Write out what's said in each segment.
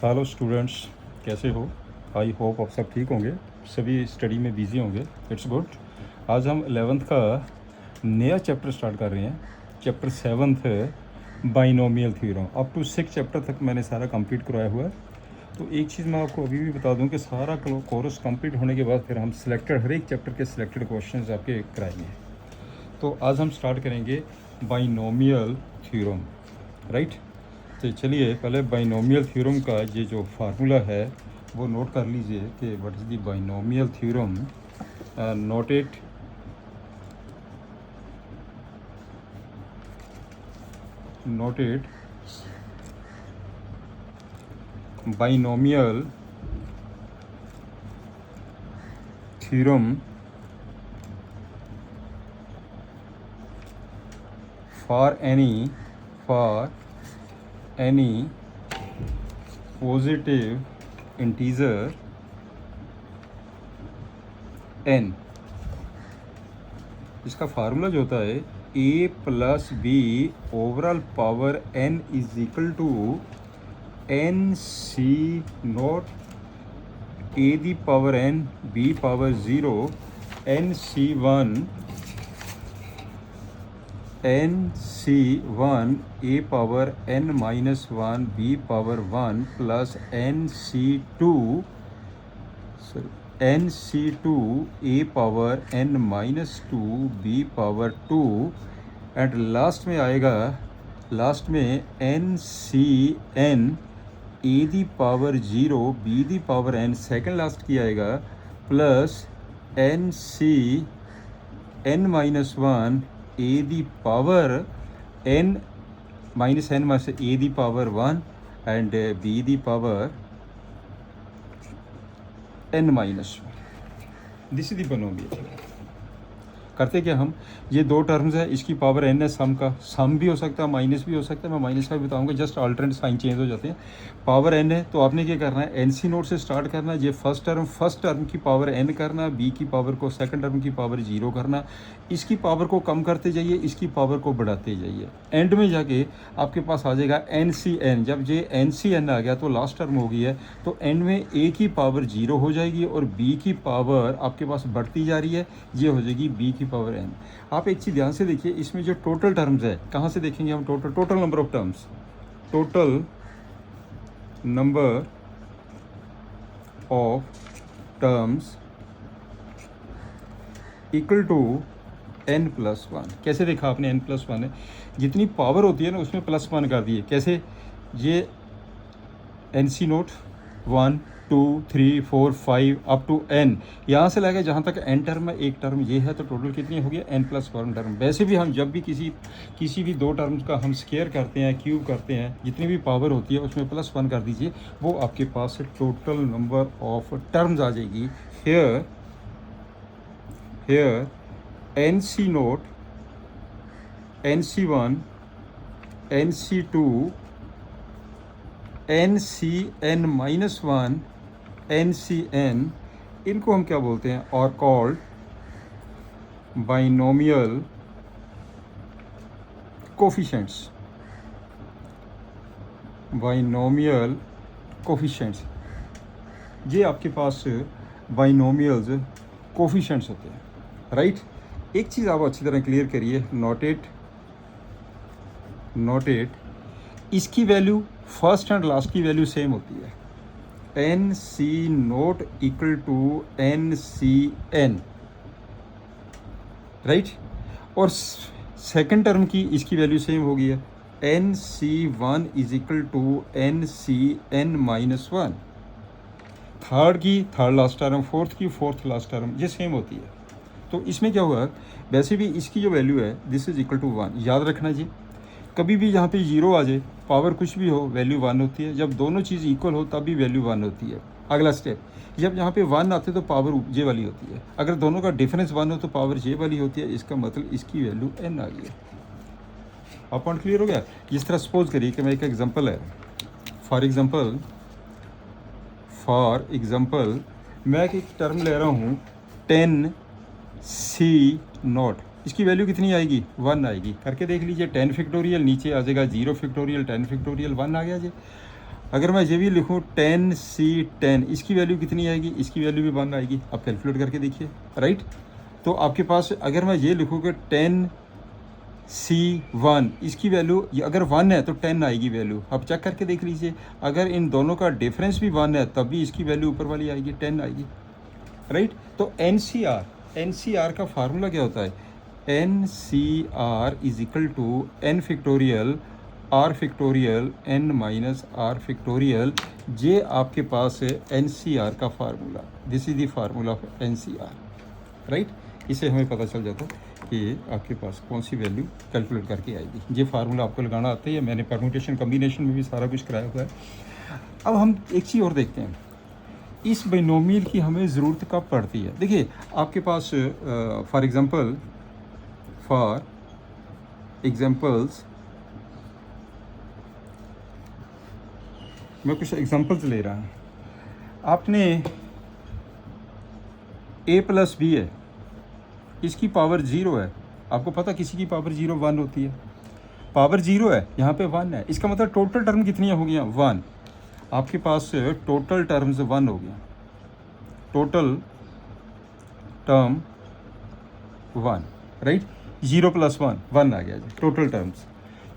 Hello students, कैसे हो? I hope आप सब ठीक होंगे, सभी स्टडी में बिज़ी होंगे। It's good. आज हम 11th का नया चैप्टर स्टार्ट कर रहे हैं। चैप्टर 7th है binomial theorem. Up to 6 chapter तक मैंने सारा कंप्लीट करवाया हुआ है। तो एक चीज़ मैं आपको अभी भी बता दूं कि सारा कोर्स कंप्लीट होने के बाद फिर हम हर एक चैप्टर के सिलेक्टेड क्वेश्चंस आपके कराएंगे। तो आज हम स्टार्ट करेंगे बाइनोमियल थ्योरम, राइट। तो चलिए पहले बाइनोमियल थ्योरम का ये जो फार्मूला है वो नोट कर लीजिए कि what is the binomial theorem. Noted binomial theorem for any positive integer n। इसका फार्मूला जो होता है a plus B overall power n is equal to n c naught a the power n b power 0 n c1 a power n minus 1 b power 1 plus n c2 a power n minus 2 b power 2 and last में आएगा n c n a the power 0 b the power n second last की आएगा plus n c n minus 1 a the power n minus n minus a the power 1 and b the power n minus 1। This is the binomial. करते क्या हम, ये दो terms है, इसकी power n है, सम का सम भी हो सकता है, माइनस भी हो सकता है। मैं माइनस का भी बताऊंगा, जस्ट अल्टरनेट साइन चेंज हो जाते हैं। पावर n है तो आपने क्या करना है, nc नोट से स्टार्ट करना है। ये फर्स्ट टर्म की पावर n करना, b की पावर को सेकंड टर्म की पावर 0 करना, इसकी पावर को कम करते जाइए, इसकी पावर को बढ़ाते जाइए। एंड में जाके आपके पास आ जाएगा ncn। जब ये ncn आ गया तो लास्ट टर्म हो गई है, तो एंड में a की पावर 0 हो जाएगी और b की पावर आपके पास बढ़ती जा रही है, ये हो जाएगी b की पावर n। आप एक चीज़ ध्यान से देखिए, इसमें जो टोटल टर्म्स है, कहाँ से देखेंगे हम? Total number of terms, total number of terms equal to n plus 1। कैसे देखा आपने? n प्लस 1 है, जितनी पावर होती है ना उसमें प्लस 1 कर दिए। कैसे? ये nc naught 1 2 3 4 5 up to n, यहाँ से लगे जहाँ तक n टर्म है, एक टर्म ये है, तो टोटल कितनी हो गया? n plus 1 term. वैसे भी हम जब भी किसी भी दो टर्म्स का हम स्क्वायर करते हैं, क्यूब करते हैं, जितनी भी पावर होती है उसमें प्लस 1 कर दीजिए, वो आपके पास टोटल नंबर ऑफ टर्म्स आ जाएगी। हेयर nc नोट nc1 nc2 ncn minus 1 ncn, इनको हम क्या बोलते हैं? और called binomial coefficients. Binomial coefficients, ये आपके पास बाइनोमियल्स कोफिशिएंट्स होते हैं, राइट। एक चीज़ आप अच्छी तरह क्लियर करिए, नोटेड इसकी वैल्यू फर्स्ट एंड लास्ट की वैल्यू सेम होती है। N C naught equal to N C N, right. और सेकेंड टर्म की इसकी वैल्यू सेम हो गई है, N C one is equal to N C N minus 1। Third की थर्ड लास्ट टर्म, फोर्थ की फोर्थ लास्ट टर्म, ये same होती है। तो इसमें क्या हुआ, वैसे भी इसकी जो वैल्यू है दिस इज इक्वल टू 1। याद रखना जी, कभी भी यहाँ पे 0 आ जाए, पावर कुछ भी हो, वैल्यू 1 होती है। जब दोनों चीज़ इक्वल हो तब भी वैल्यू 1 होती है। अगला स्टेप, जब यहाँ पे 1 आते तो पावर जे वाली होती है। अगर दोनों का डिफरेंस 1 हो तो पावर जे वाली होती है। इसका मतलब इसकी वैल्यू n आ गई है। आप पॉइंट क्लियर हो गया? जिस तरह सपोज करिए कि मैं एक एग्जांपल है, फॉर एग्जांपल मैं एक टर्म ले रहा हूँ 10c नॉट, इसकी वैल्यू कितनी आएगी? 1 आएगी। करके देख लीजिए, 10 फैक्टोरियल नीचे आ जाएगा 0 फैक्टोरियल 10 फैक्टोरियल 1 आ गया जी। अगर मैं ये भी लिखूँ 10C10, इसकी वैल्यू कितनी आएगी? इसकी वैल्यू भी 1 आएगी। आप कैलकुलेट करके देखिए, राइट। तो आपके पास अगर मैं ये लिखूँ कि 10C1, इसकी वैल्यू अगर 1 है तो 10 आएगी वैल्यू। आप चेक करके देख लीजिए, अगर इन दोनों का डिफरेंस भी 1 है तब भी इसकी वैल्यू ऊपर वाली आएगी, 10 आएगी, राइट। तो NCR का फार्मूला क्या होता है? NCR is equal to N factorial R factorial N minus R factorial. ये आपके पास है NCR का formula. This is the formula of NCR, right. इससे हमें पता चल जाता है कि आपके पास कौन सी वैल्यू कैलकुलेट करके आएगी। ये फार्मूला आपको लगाना आता है, मैंने परम्यूटेशन कम्बिनेशन में भी सारा कुछ कराया हुआ है। अब हम एक चीज़ और देखते हैं, इस बाइनोमियल की हमें ज़रूरत कब पड़ती है। देखिए आपके पास फॉर एग्जांपल्स मैं कुछ एग्जांपल्स ले रहा हूँ। आपने A+B है, इसकी पावर 0 है। आपको पता किसी की पावर 0 1 होती है, पावर 0 है, यहाँ पे 1 है। इसका मतलब टोटल टर्म कितनी हो गया? 1। आपके पास टोटल टर्म्स 1 हो गया, टोटल टर्म 1, राइट। 0 + 1 आ गया जी टोटल टर्म्स।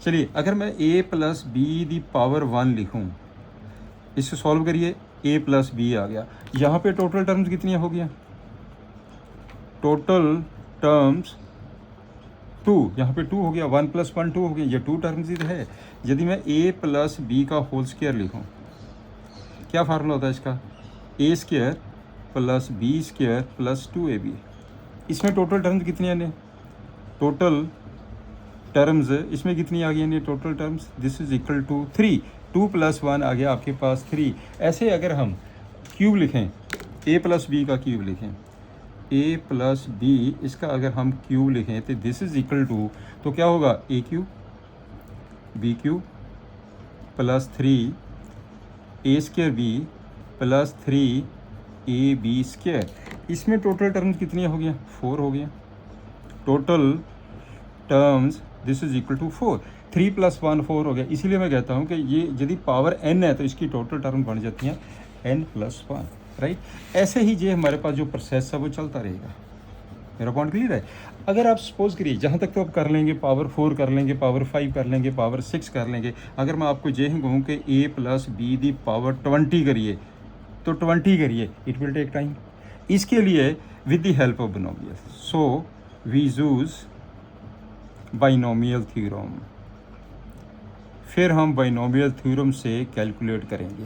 चलिए अगर मैं A+B दी पावर 1 लिखूँ, इसको सॉल्व करिए, A+B आ गया। यहाँ पे टोटल टर्म्स कितनी हो गया? टोटल टर्म्स 2, यहाँ पे 2 हो गया, 1 + 1 2 हो गया। ये 2 टर्म्स ही है। यदि मैं A+B का होल स्क्वायर लिखूँ, क्या फार्मूला होता है इसका? A² + B² + 2AB। इसमें टोटल टर्म्स कितनी आने? टोटल टर्म्स इसमें कितनी आ गई? Total terms this is equal to 3। 2 + 1 आ गया आपके पास 3। ऐसे अगर हम क्यूब लिखें, A+B का क्यूब लिखें, A+B इसका अगर हम क्यूब लिखें तो दिस इज इक्वल टू, तो क्या होगा? A³ B³ + 3 A²B + 3 AB²। इसमें टोटल टर्म्स कितनी हो गया? 4 हो गया। Total terms this is equal to 4। 3 + 1 4 हो गया। इसीलिए मैं कहता हूँ कि ये यदि पावर n है तो इसकी टोटल टर्म बन जाती हैं n + 1, राइट। ऐसे ही ये हमारे पास जो प्रोसेस है वो चलता रहेगा। मेरा पॉइंट क्लियर है? अगर आप सपोज करिए, जहाँ तक तो आप कर लेंगे, पावर 4 कर लेंगे, पावर 5 कर लेंगे, पावर 6 कर लेंगे। अगर मैं आपको ये कहूँ कि A+B दी पावर 20 करिए तो 20 करिए, इट विल टेक टाइम। इसके लिए with the help of binomial, so we use binomial theorem. फिर हम बाइनोमियल थ्योरम से कैलकुलेट करेंगे।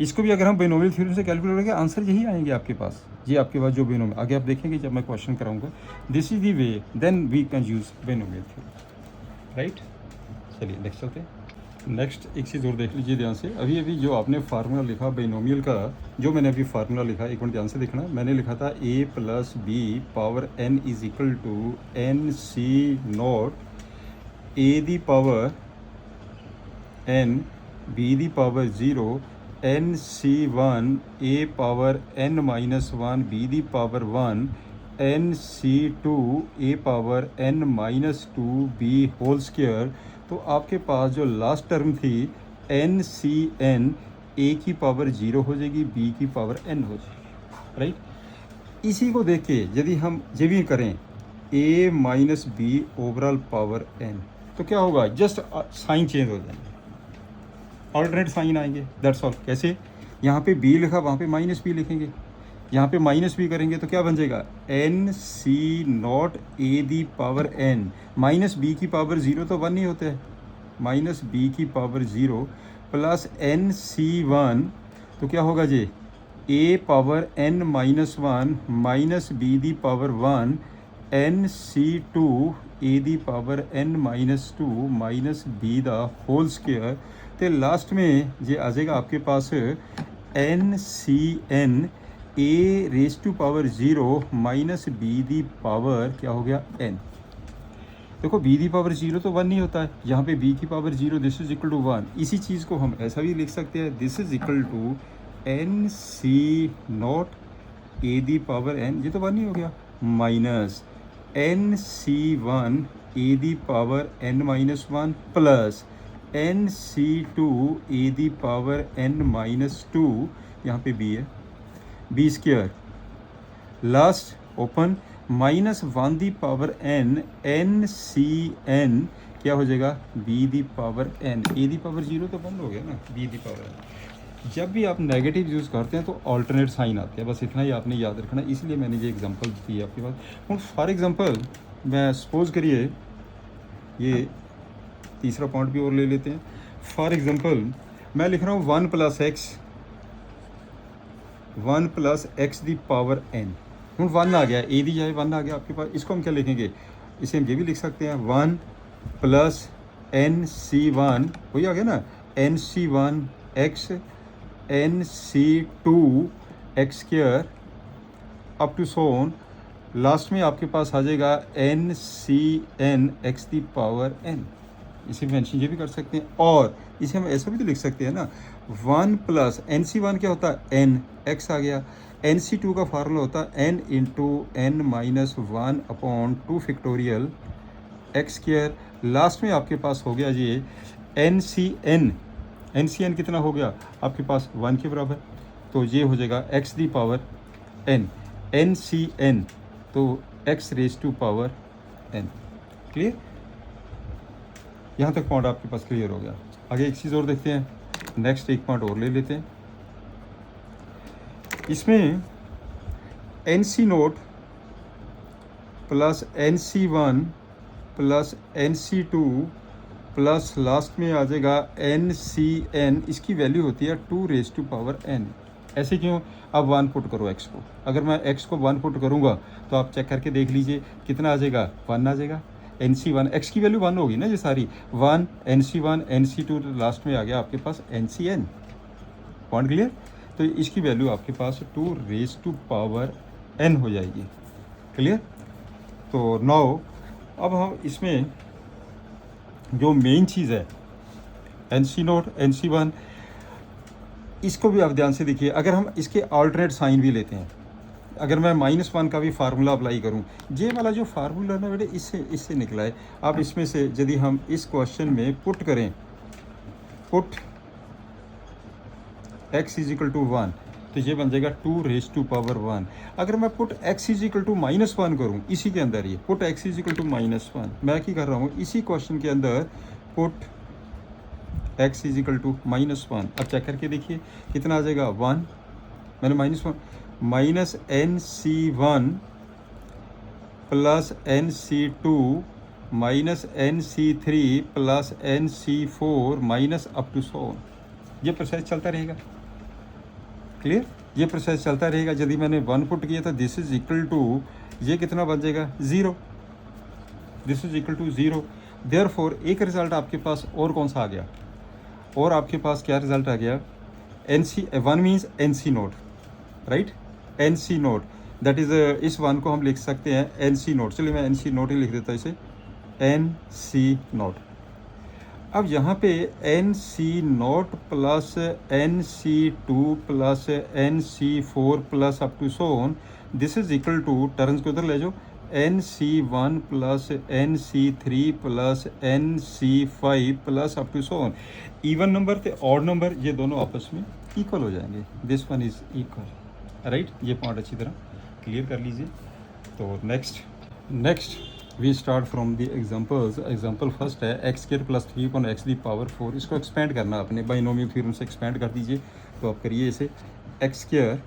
इसको भी अगर हम बाइनोमियल थ्योरम से कैलकुलेट करेंगे, आंसर यही आएंगे आपके पास। ये आपके पास जो बाइनोमियल आगे आप देखेंगे जब मैं क्वेश्चन कराऊंगा, this is the way then we can use binomial theorem, right. चलिए नेक्स्ट चलते हैं। नेक्स्ट एक चीज़ और देख लीजिए ध्यान से। अभी अभी जो आपने फार्मूला लिखा बाइनोमियल का, जो मैंने अभी फार्मूला लिखा, एक मिनट ध्यान से देखना। मैंने लिखा था A+B power n is equal to NC0 A the power n B the power 0 NC1 A power n minus 1 B the power 1 NC2 A power n minus 2 B whole square. तो आपके पास जो लास्ट टर्म थी NCn A की power 0 हो जाएगी, B की power n हो जाएगी, राइट। इसी को देख के यदि हम ये भी करें A minus B overall power n, तो क्या होगा? जस्ट साइन चेंज हो जाएंगे, ऑल्टरनेट साइन आएंगे, दैट्स ऑल। कैसे? यहाँ पे B लिखा, वहाँ पे -B लिखेंगे। यहाँ पे -B करेंगे तो क्या बन जाएगा? NC0 A the power n minus B की पावर 0 तो 1 ही होता है, -B की पावर 0 प्लस NC1, तो क्या होगा जी? A power n minus 1 minus B the power 1 NC2 A the power n minus 2 minus B the whole square. तो लास्ट में ये आ जाएगा आपके पास NCn A raise to power 0 minus B the power क्या हो गया? n। देखो B दी पावर 0 तो 1 नहीं होता है, यहाँ पे B की power 0, this is equal to 1। इसी चीज़ को हम ऐसा भी लिख सकते हैं, this is equal to NC0 A the power n, ये तो 1 ही हो गया, minus NC1 A the power n minus 1 plus N C two A the power N minus two, यहाँ पे बी है, B square last open minus one the power N, N C N क्या हो जाएगा, B the power N, A the power zero तो बंद हो गया ना, बी दी पावर एन। जब भी आप नेगेटिव यूज़ करते हैं तो ऑल्टरनेट साइन आते हैं, बस इतना ही आपने याद रखना, इसलिए मैंने ये एग्जांपल दी है आपके पास। और फॉर एग्जांपल मैं सपोज करिए ये तीसरा पॉइंट भी और ले लेते हैं। फॉर एग्जांपल मैं लिख रहा हूँ one plus x the power N, हूँ वन आ गया, ए दी जाए वन आ गया आपके पास, इसको हम क्या लिखेंगे, इसे हम ये भी लिख सकते हैं one plus N C one, वही आ गया ना, N C one X N C two X square up to so on, last में आपके पास आ जाएगा N C N X the power N. इसे मेंशन ये भी कर सकते हैं, और इसे हम ऐसा भी तो लिख सकते हैं ना, one plus N C one क्या होता है, एन एक्स आ गया, एन सी टू का फार्मूला होता है N into N minus one upon two factorial X square, last में आपके पास हो गया ये एन सी एन कितना हो गया आपके पास, वन के बराबर, तो ये हो जाएगा X the power N C N, तो X raise to power N. Clear, यहाँ तक पॉइंट आपके पास क्लियर हो गया। आगे एक चीज़ और देखते हैं, नेक्स्ट एक पॉइंट और ले लेते हैं। इसमें एन सी note plus N C one plus N C two plus last में आ जाएगा एन सी एन, इसकी वैल्यू होती है two raise to power N. ऐसे क्यों, अब वन पुट करो एक्स को, अगर मैं एक्स को वन पुट करूँगा तो आप चेक करके देख लीजिए कितना आ जाएगा, वन आ जाएगा, एन सी वन, एक्स की वैल्यू वन होगी ना ये सारी, one N C two, last में आ गया आपके पास N C N. Point clear, तो इसकी वैल्यू आपके पास two raise to power N हो जाएगी। क्लियर, तो नाउ अब हम इसमें जो मेन चीज़ है एन सी नोट एन सी वन, इसको भी आप ध्यान से देखिए, अगर हम इसके अल्टरनेट साइन भी लेते हैं, अगर मैं माइनस वन का भी फार्मूला अप्लाई करूं, ये वाला जो फार्मूला ना बेटे इससे निकला है, आप इसमें से यदि हम इस क्वेश्चन में पुट करें, put x is equal to one, तो ये बन जाएगा two raise to power one. अगर मैं put x is equal to minus one करूँ, इसी के अंदर ये put x is equal to minus one, मैं क्या कर रहा हूँ इसी क्वेश्चन के अंदर put x is equal to minus one, अब चेक करके देखिए कितना आ जाएगा, वन, मैंने minus one, minus N C one plus N C two minus N C three plus N C four minus up to so, ये process चलता रहेगा। क्लियर, ये प्रोसेस चलता रहेगा। यदि मैंने वन पुट किया तो दिस इज इक्वल टू, ये कितना बन जाएगा, zero, this is equal to zero. Therefore एक रिजल्ट आपके पास और कौन सा आ गया, और आपके पास क्या रिजल्ट आ गया, N C one means N C naught, right, N C naught, that is इस वन को हम लिख सकते हैं एन सी नोट, चलिए मैं एन सी नोट ही लिख देता हूँ इसे, एन सी नोट। अब यहाँ पे N C note plus N C two plus N C four plus up to so on, this is equal to, terms को उधर ले जाओ, N C one plus N C three plus N C five plus up to so on. Even number तो odd number ये दोनों आपस में equal हो जाएंगे, this one is equal, right, ये पॉइंट अच्छी तरह क्लियर कर लीजिए। तो next we start from the examples. Example first है X square plus three upon x the power four, इसको एक्सपेंड करना अपने बाइनोमियल थ्योरम से एक्सपेंड कर दीजिए, तो आप करिए इसे, X square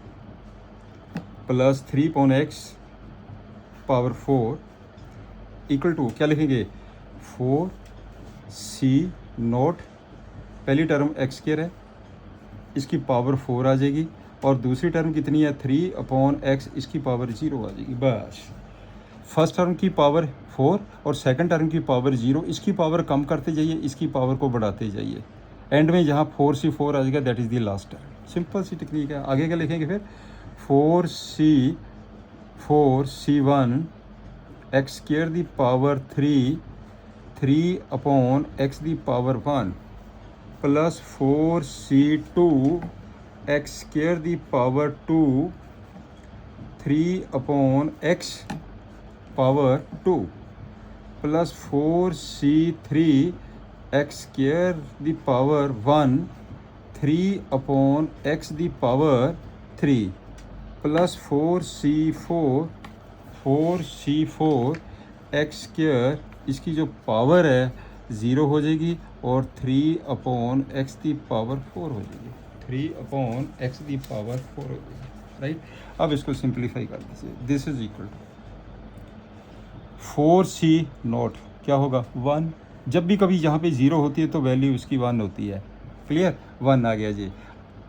plus three upon X power four equal to क्या लिखेंगे, फोर सी नोट, पहली टर्म एक्स स्क्वायर है, इसकी पावर फोर आ जाएगी, और दूसरी टर्म कितनी है, थ्री अपॉन एक्स, इसकी पावर जीरो आ जाएगी। बस फर्स्ट टर्म की पावर फोर और सेकंड टर्म की पावर जीरो, इसकी पावर कम करते जाइए, इसकी पावर को बढ़ाते जाइए, एंड में जहाँ फोर सी फोर आ जाएगा, that is the last term. Simple सी टेक्निक है। आगे क्या लिखेंगे फिर, four C one X square the power three upon x the power one plus four C two X square the power two three upon X power two plus four C three X square the power 1 3 upon X the power 3 plus 4c4 X square, इसकी जो power है zero हो जाएगी और 3 upon x the power 4 हो जाएगी, 3 upon x the power 4 हो जाएगी, राइट। अब इसको सिंप्लीफाई कर दीजिए, this is equal to 4c0 क्या होगा 1। जब भी कभी यहाँ पे ज़ीरो होती है तो वैल्यू उसकी 1 होती है, क्लियर, 1 आ गया जी।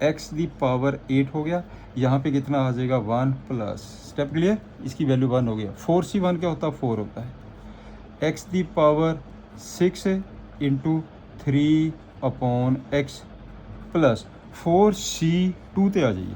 एक्स दी पावर 8 हो गया, यहाँ पे कितना आ जाएगा 1 प्लस, स्टेप क्लियर, इसकी वैल्यू 1 हो गया। 4c1 क्या होता है 4 होता है। X the power 6 into 3 upon x plus 4c2 पे आ जाइए,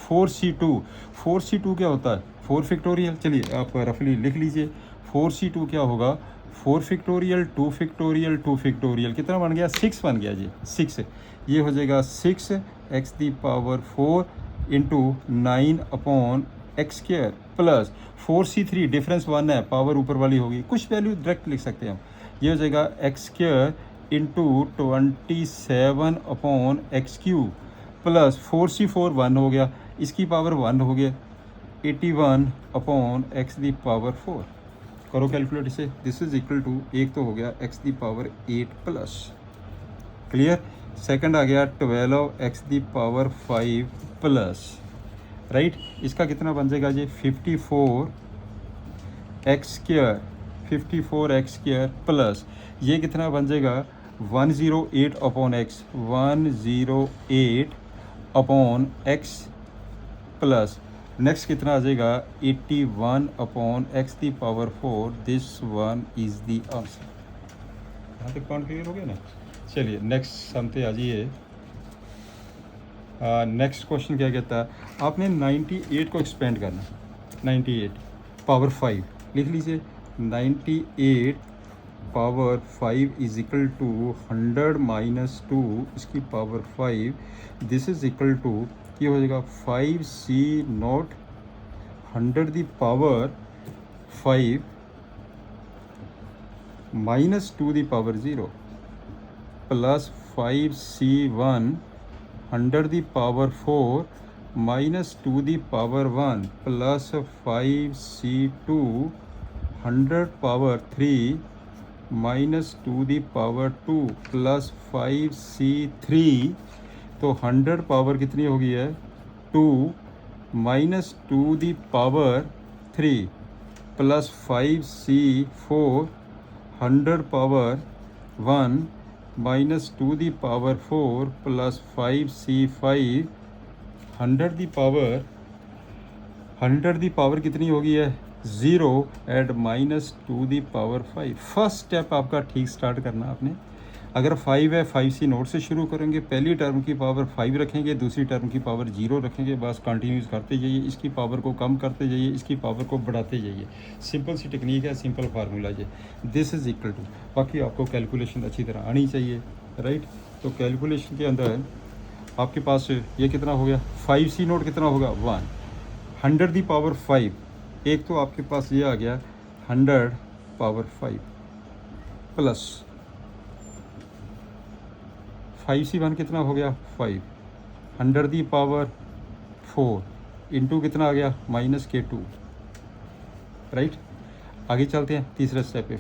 4c2 क्या होता है 4 फैक्टोरियल, चलिए आप रफली लिख लीजिए। 4c2 क्या होगा 4 फैक्टोरियल 2 फैक्टोरियल 2 फैक्टोरियल, कितना बन गया 6 बन गया जी, 6, ये हो जाएगा 6 x the power 4 into 9 upon x square plus 4c3, difference 1 है, पावर ऊपर वाली होगी, कुछ वैल्यू डायरेक्ट लिख सकते हैं हम, ये हो जाएगा x square into 27 upon x cube plus 4c4 1 हो गया, इसकी पावर 1 हो गया, 81 अपॉन एक्स दी पावर 4, करो कैलकुलेट इसे, दिस इज इक्वल टू, एक तो हो गया X the power 8 plus, clear, second आ गया 12 X the power 5 plus, right, इसका कितना बन जाएगा जी 54 एक्स स्क्वायर प्लस, ये कितना बन जाएगा 108 upon x, 108 upon x plus, next कितना आ जाएगा 81 upon x the power 4, this one is the answer. यहाँ तक पॉइंट क्लियर हो गया ना। चलिए नेक्स्ट सम पे आ जाइए। नेक्स्ट क्वेश्चन क्या कहता है, आपने 98 को एक्सपेंड करना, 98 पावर 5 लिख लीजिए, 98 power 5 is equal to 100 minus 2 इसकी power 5, this is equal to, ये हो जाएगा 5c0 100 the power 5 minus 2 the power 0 plus 5c1 100 the power 4 minus 2 the power 1 plus 5c2 100 power 3 minus 2 the power 2 plus 5c3, तो 100 power कितनी हो गई है 2 minus 2 the power 3 plus 5c4 100 power 1 minus 2 the power 4 plus 5c5 100 the power कितनी हो गई है 0 add minus 2 the power 5। First step आपका ठीक स्टार्ट करना आपने, अगर 5 है 5c0 से शुरू करेंगे, पहली टर्म की पावर 5 रखेंगे, दूसरी टर्म की पावर 0 रखेंगे, बस कंटिन्यूस करते जाइए, इसकी पावर को कम करते जाइए, इसकी पावर को बढ़ाते जाइए, सिंपल सी टेक्निक है, सिंपल फार्मूला है, दिस इज इक्वल टू, बाकी आपको कैलकुलेशन अच्छी तरह आनी चाहिए, राइट। तो कैलकुलेशन के अंदर आपके पास ये कितना हो गया 5c0 कितना होगा 1, 100 दी पावर 5, एक तो आपके पास ये आ गया 100 पावर 5 प्लस 5c1 कितना हो गया 5, 100 दी पावर 4 इंटू कितना आ गया माइनस के 2, राइट। आगे चलते हैं तीसरे स्टेप पे,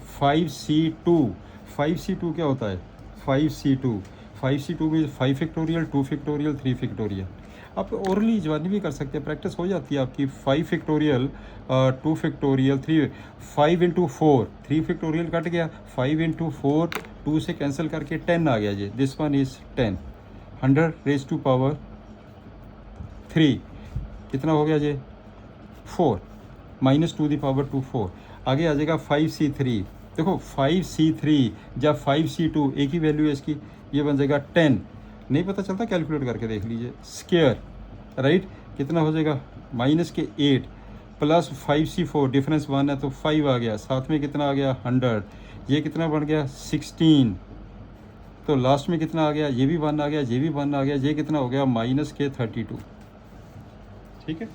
5c2 क्या होता है 5c2 में 5 फैक्टोरियल 2 फैक्टोरियल 3 फैक्टोरियल, आप ओरली जवानी भी कर सकते हैं, प्रैक्टिस हो जाती है आपकी। 5 factorial 2 factorial 3, 5 into 4 3 factorial cut गया, 5 इंटू 4 2 से कैंसिल करके 10 आ गया जी, this one is 10, 100 raise to power 3 कितना हो गया जी 4 माइनस 2 दी पावर 2 4, आगे आ जाएगा 5c3, देखो 5c3 या 5c2 एक ही वैल्यू है इसकी, ये बन जाएगा 10, नहीं पता चलता कैलकुलेट करके देख लीजिए, स्क्वायर, राइट, कितना हो जाएगा माइनस के 8 प्लस 5c4, डिफरेंस 1 है तो 5 आ गया, साथ में कितना आ गया 100, ये कितना बन गया 16, तो लास्ट में कितना आ गया, ये भी 1 आ गया, ये भी 1 आ गया, ये कितना हो गया माइनस के 32, ठीक है।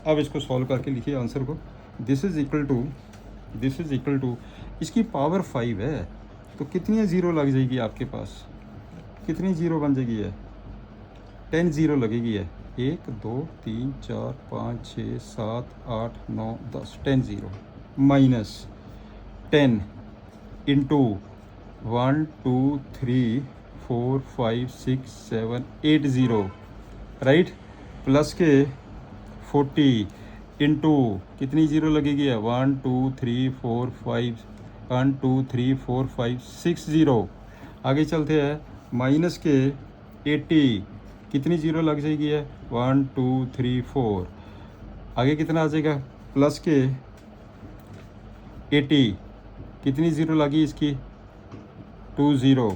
अब इसको सॉल्व करके लिखिए आंसर को, दिस इज इक्वल टू इसकी पावर 5 है, तो कितनी ज़ीरो लग जाएगी आपके पास, कितनी ज़ीरो बन जाएगी है, 10 ज़ीरो लगेगी है, 1 2 3 4 5 6 7 8 9 10, 10 zero minus 10 into 1 2 3 4 5 6 7 8 zero, right, plus के 40 इंटू कितनी ज़ीरो लगेगी है, 1 2 3 4 5 1 2 3 4 5 6 ज़ीरो। आगे चलते हैं, माइनस के 80 कितनी ज़ीरो लग जाएगी है, 1 2 3 4, आगे कितना आ जाएगा, प्लस के 80 कितनी ज़ीरो लगी इसकी, 2 ज़ीरो,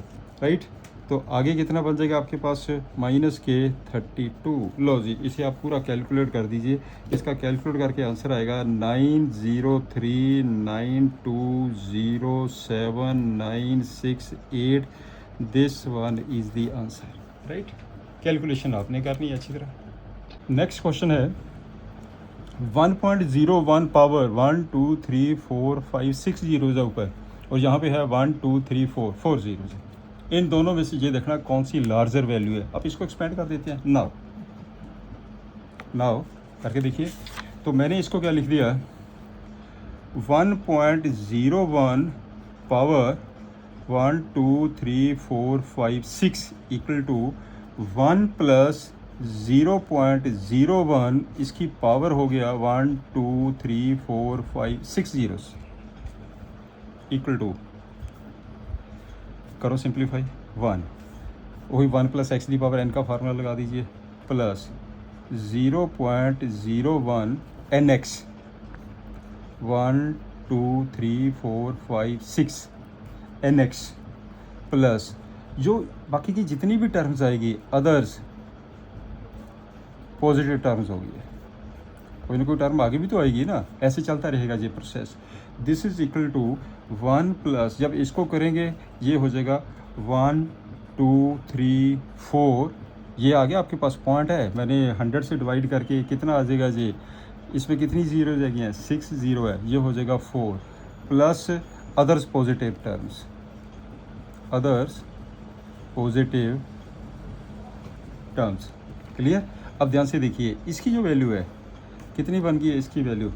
राइट, तो आगे कितना बन जाएगा आपके पास, माइनस के 32। लो जी, इसे आप पूरा कैलकुलेट कर दीजिए, इसका कैलकुलेट करके आंसर आएगा 9039207968, this one is the answer, right. Calculation आपने करनी है अच्छी तरह। नेक्स्ट क्वेश्चन है 1.01 पावर 1 2 3 4 5 6 जीरोज़ है ऊपर, और यहाँ पे है 1 2 3 4 4 जीरोज़ है। इन दोनों में से ये देखना कौन सी लार्जर वैल्यू है। अब इसको एक्सपेंड कर देते हैं, नाउ करके देखिए। तो मैंने इसको क्या लिख दिया, 1.01 पावर 1 2 3 4 5 6 इक्वल टू 1 प्लस 0.01, इसकी पावर हो गया 1 2 3 4 5 6 जीरोस, इक्वल टू, करो सिंप्लीफाई, 1, वही 1 plus x the power n का फार्मूला लगा दीजिए, plus 0.01 n x 1 2 3 4 5 6 n x, plus जो बाकी की जितनी भी टर्म्स आएगी अदर्स पॉजिटिव टर्म्स होगी, कोई ना कोई टर्म आगे भी तो आएगी ना, ऐसे चलता रहेगा ये process. This is equal to 1 plus, जब इसको करेंगे ये हो जाएगा 1 2 3 4, ये आ गया आपके पास पॉइंट है, मैंने 100 से डिवाइड करके कितना आ जाएगा जी, इसमें कितनी ज़ीरो जाएगी हैं, 6 ज़ीरो है, ये हो जाएगा 4 plus others positive terms, others positive terms, clear. अब ध्यान से देखिए, इसकी जो वैल्यू है कितनी बन गई है, इसकी वैल्यू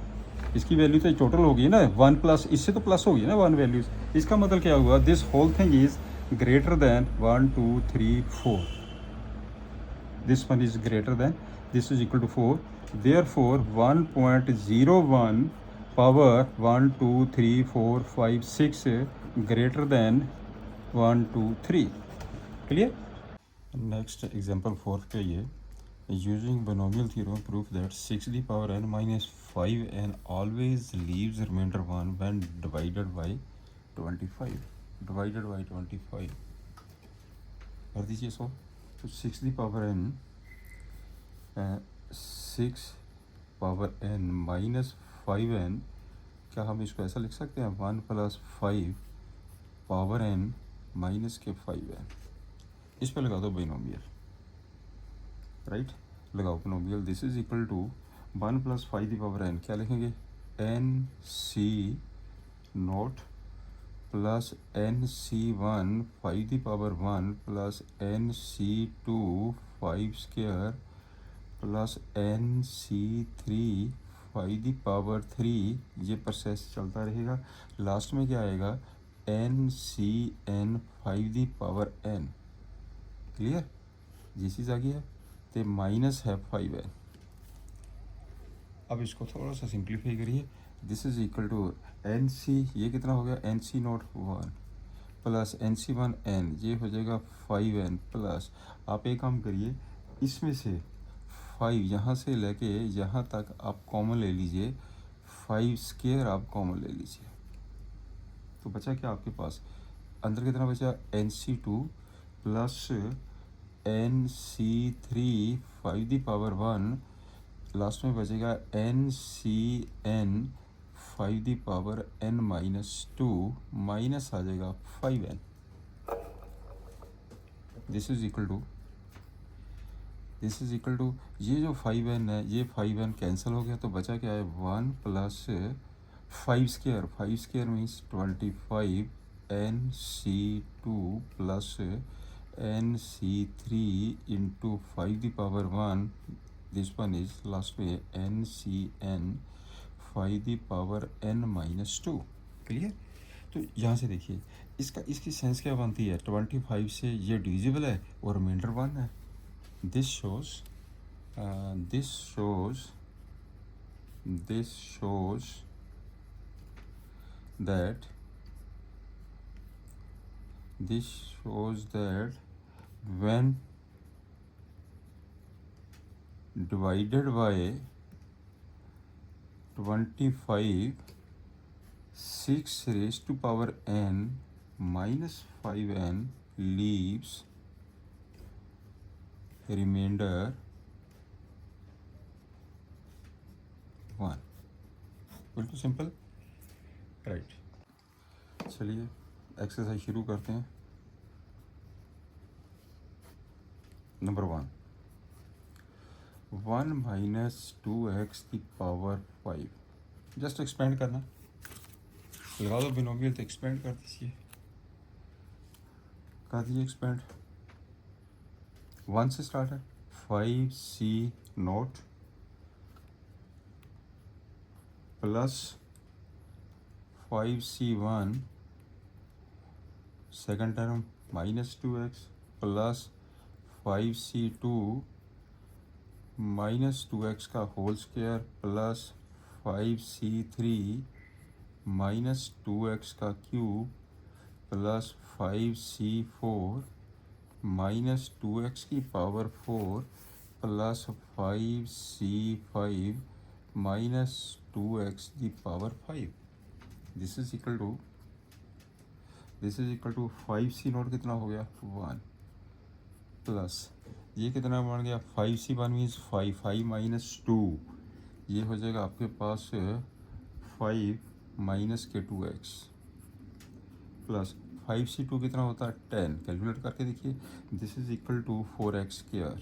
तो टोटल होगी ना 1 प्लस, इससे तो प्लस होगी ना 1 वैल्यूज, इसका मतलब क्या हुआ, this whole thing is greater than 1 2 3 4, this one is greater than, this is equal to 4, therefore 1.01 power 1 2 3 4 5 6 greater than 1 2 3, clear. Next example 4 पे ये, using binomial theorem proof that 6 to the power n minus 5n always leaves remainder 1 when divided by 25, कर दीजिए इसको। तो 6 to the power n 6 power n minus 5n, क्या हम इसको ऐसा लिख सकते हैं, 1 प्लस 5 पावर n माइनस के 5n, इस पर लगा दो बिनोमियल, राइट, लगाओ binomial. This is equal to 1 plus 5 the power n, क्या लिखेंगे, N C note plus N C 1 5 the power 1 plus N C 2 5 square plus N C 3 5 the power 3, ये process चलता रहेगा। लास्ट में क्या आएगा, N C N 5 the power n, clear, ये चीज़ आ गया, तो माइनस है 5n। अब इसको थोड़ा सा सिंप्लीफाई करिए, this is equal to N c, ये कितना हो गया, N C nought 1 plus N C 1 n, ये हो जाएगा 5n प्लस, आप एक काम करिए, इसमें से 5 यहाँ से लेके यहाँ तक आप कॉमन ले लीजिए, 5 स्क्वायर आप कॉमन ले लीजिए, तो बचा क्या आपके पास, अंदर कितना बचा, n C 2 plus N C 3 5 the power 1, last में बचेगा n C N 5 the power n minus 2, minus आ जाएगा 5n, this is equal to ये जो 5n है, ये 5n कैंसिल हो गया, तो बचा क्या है, 1 plus 5 square means 25 NC2 plus NC3 into 5⁻1, this one is last में NCN 5⁻n-2। क्लियर? तो यहाँ से देखिए इसकी सेंस क्या बनती है, 25 से ये डिविजिबल है और रिमाइंडर 1 है। This shows that when divided by 25, 6⁻n-5n leaves remainder 1। बिल्कुल सिंपल, राइट। चलिए एक्सरसाइज शुरू करते हैं। नंबर 1 1-2x⁵ जस्ट एक्सपेंड करना, लगा दो बिनोमियल तो एक्सपेंड कर दीजिए, कर दीजिए एक्सपेंड। 1 से स्टार्ट है, 5c0 plus 5c1 second term -2x plus 5c2 -2x का whole square plus 5c3 -2x का क्यूब प्लस 5c4 -2x की पावर 4 प्लस 5c5 -2x की power 5। This is equal to 5c0 कितना हो गया 1 प्लस ये कितना बन गया 5c1 मीन्स 5 -2, ये हो जाएगा आपके पास 5 - 2x प्लस 5c2 कितना होता है 10, कैलकुलेट करके देखिए। This is equal to 4x²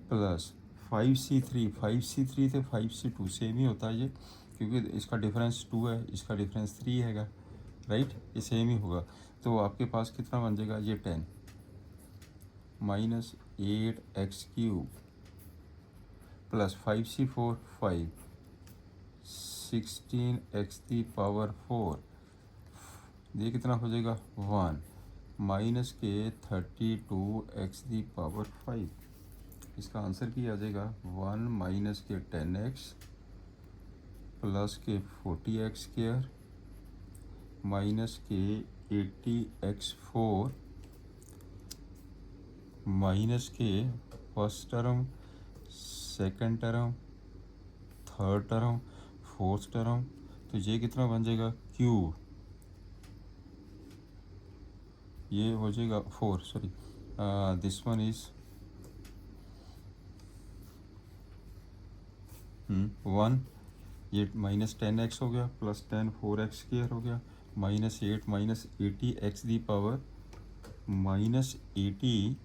plus 5c3 थे 5c2 सेम ही होता है ये, क्योंकि इसका डिफरेंस 2 है, इसका डिफरेंस 3 हैगा, राइट, ये सेम ही होगा। तो आपके पास कितना बन जाएगा ये 10 -8x³ प्लस 5c4 5 16x⁴, ये कितना हो जाएगा 1 माइनस के 32x⁵। इसका आंसर भी आ जाएगा 1 माइनस के 10x प्लस के 40x² माइनस के 80x4 माइनस के first term, second term, third term, fourth term, तो ये कितना बन जाएगा क्यूब, ये हो जाएगा 4, सॉरी दिस वन इज 1, ये -10x हो गया प्लस 10 4x² हो गया -8 -80x⁻, -80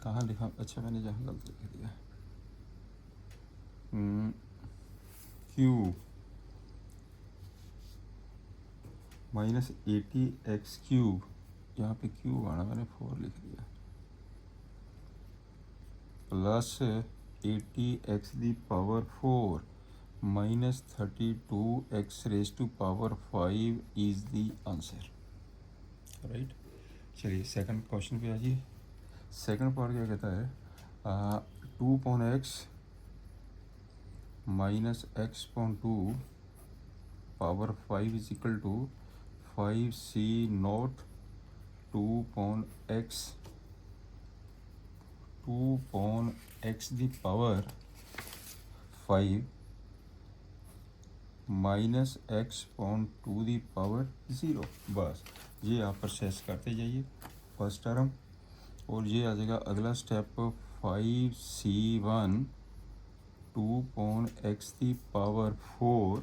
कहाँ लिखा, अच्छा मैंने जहाँ गलत लिख दिया, क्यूब -80x³ यहाँ पे क्यूब आना, मैंने 4 लिख दिया, plus 80x⁴ -32x⁵5 is the answer, right. चलिए सेकंड क्वेश्चन पे आ जाइए। सेकंड पार्ट क्या कहता है, 2/x -x/2 power 5 is equal to 5c0 2/x the power 5 -x/2 the power 0। बस ये आप प्रोसेस करते जाइए फर्स्ट टर्म, और ये आ जाएगा अगला step 5c1 2/x the power 4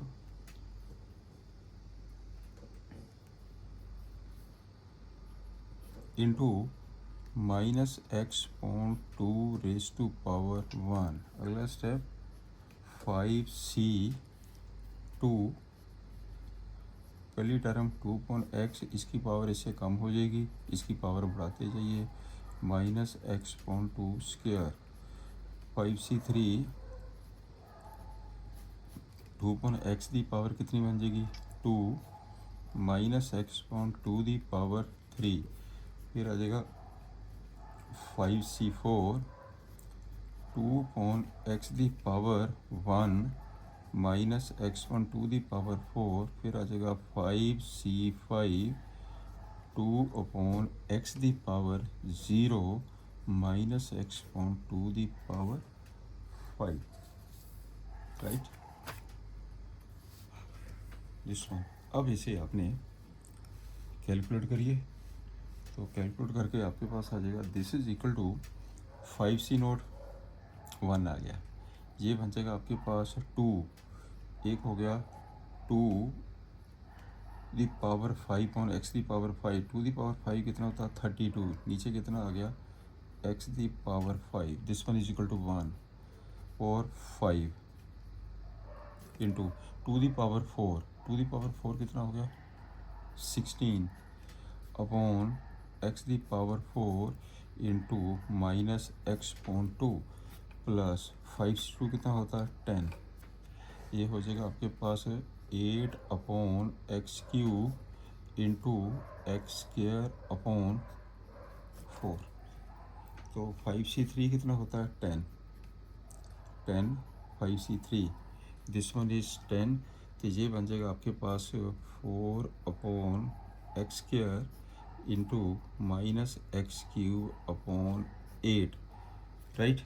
into -x/2 ⁴ 1। अगला स्टेप 5c टू, पहली टर्म 2/x, इसकी पावर इससे कम हो जाएगी, इसकी पावर बढ़ाते जाइए, -x/2 square, 5c3 2/x the power कितनी बन जाएगी 2 -x/2 दी पावर 3, फिर आ जाएगा 5c4 2/x the power 1 -x/2 the power 4, फिर आ जाएगा 5c5 2/x the power 0 -x/2 the power 5, right this one. अब इसे आपने कैलकुलेट करिए, तो कैलकुलेट करके आपके पास आ जाएगा this is equal to 5c0 1 आ गया, ये बन जाएगा आपके पास 2, एक हो गया 2 the power 5/x the power 5, 2 the power 5 कितना होता है 32, नीचे कितना आ गया x the power 5, this one is equal to 1 और 5 into 2 the power 4, 2 the power 4 कितना हो गया 16 upon x the power 4 into -x/2 plus 5/2 कितना होता है 10, ये हो जाएगा आपके पास 8/x³ इंटू x²/4, तो 5c3 कितना होता है 10 5c3, दिस वन इज 10, तो ये बन जाएगा आपके पास 4/x² into -x³/8, right.